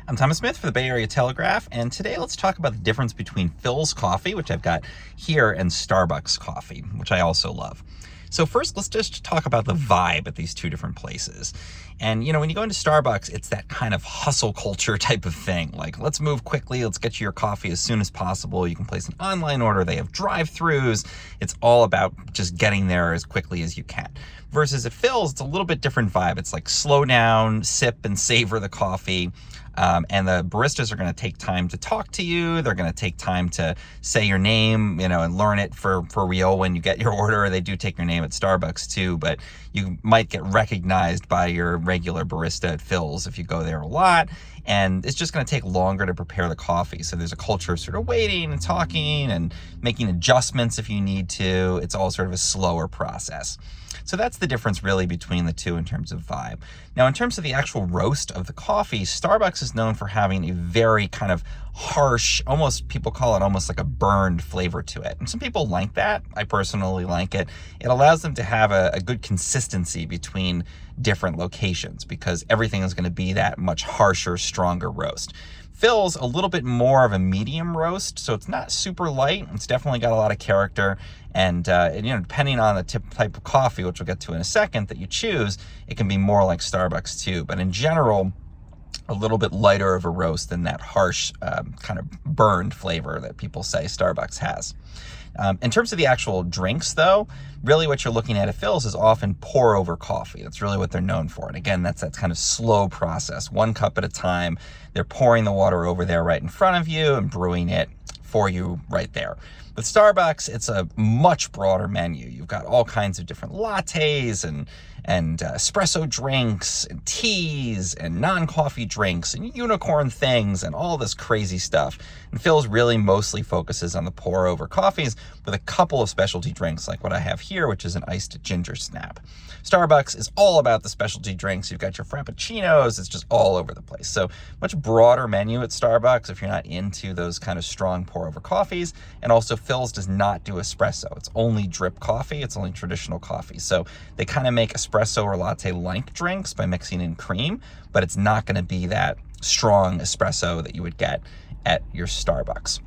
I'm Thomas Smith for the Bay Area Telegraph, and today let's talk about the difference between Philz coffee, which I've got here, and Starbucks coffee, which I also love. So first, let's just talk about the vibe at these two different places. And when you go into Starbucks, it's that kind of hustle culture type of thing. Like, let's move quickly, let's get you your coffee as soon as possible. You can place an online order, they have drive-thrus. It's all about just getting there as quickly as you can. Versus at Philz, it's a little bit different vibe. It's like slow down, sip and savor the coffee. And the baristas are going to take time to talk to you. They're going to take time to say your name, and learn it for real when you get your order. They do take your name at Starbucks too, but you might get recognized by your regular barista at Philz if you go there a lot. And it's just going to take longer to prepare the coffee. So there's a culture of sort of waiting and talking and making adjustments if you need to. It's all sort of a slower process. So that's the difference really between the two in terms of vibe. Now, in terms of the actual roast of the coffee, Starbucks is known for having a very kind of harsh, people call it almost like a burned flavor to it. And some people like that. I personally like it. It allows them to have a good consistency between different locations because everything is going to be that much harsher, stronger roast. Philz a little bit more of a medium roast, so it's not super light. It's definitely got a lot of character, and depending on the type of coffee, which we'll get to in a second, that you choose, it can be more like Starbucks too. But in general, a little bit lighter of a roast than that harsh kind of burned flavor that people say Starbucks has. In terms of the actual drinks, though, really what you're looking at Philz is often pour-over coffee. That's really what they're known for. And again, that's that kind of slow process, 1 cup at a time. They're pouring the water over there right in front of you and brewing it for you right there. With Starbucks, it's a much broader menu. You've got all kinds of different lattes and espresso drinks and teas and non-coffee drinks and unicorn things and all this crazy stuff. And Philz really mostly focuses on the pour-over coffees with a couple of specialty drinks like what I have here, which is an iced ginger snap. Starbucks is all about the specialty drinks. You've got your frappuccinos. It's just all over the place. So much broader menu at Starbucks if you're not into those kind of strong pour-over coffees. And also Philz does not do espresso. It's only drip coffee. It's only traditional coffee. So they kind of make espresso or latte-like drinks by mixing in cream, but it's not going to be that strong espresso that you would get at your Starbucks.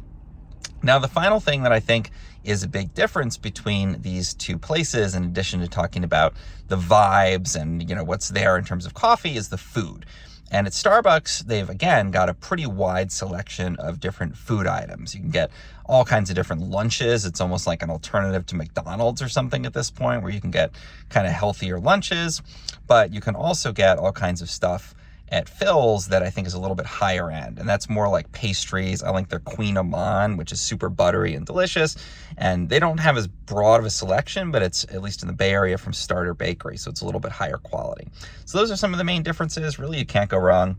Now, the final thing that I think is a big difference between these two places, in addition to talking about the vibes and what's there in terms of coffee, is the food. And at Starbucks, they've, again, got a pretty wide selection of different food items. You can get all kinds of different lunches. It's almost like an alternative to McDonald's or something at this point, where you can get kind of healthier lunches. But you can also get all kinds of stuff at Philz that I think is a little bit higher end. And that's more like pastries. I like their Queen Amman, which is super buttery and delicious. And they don't have as broad of a selection, but it's, at least in the Bay Area, from Starter Bakery. So it's a little bit higher quality. So those are some of the main differences. Really, you can't go wrong.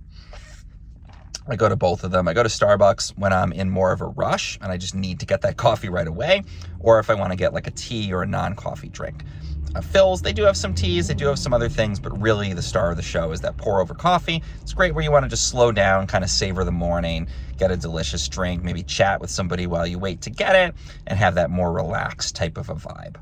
I go to both of them. I go to Starbucks when I'm in more of a rush and I just need to get that coffee right away, or if I want to get like a tea or a non-coffee drink. Philz, they do have some teas, they do have some other things, but really the star of the show is that pour-over coffee. It's great where you want to just slow down, kind of savor the morning, get a delicious drink, maybe chat with somebody while you wait to get it, and have that more relaxed type of a vibe.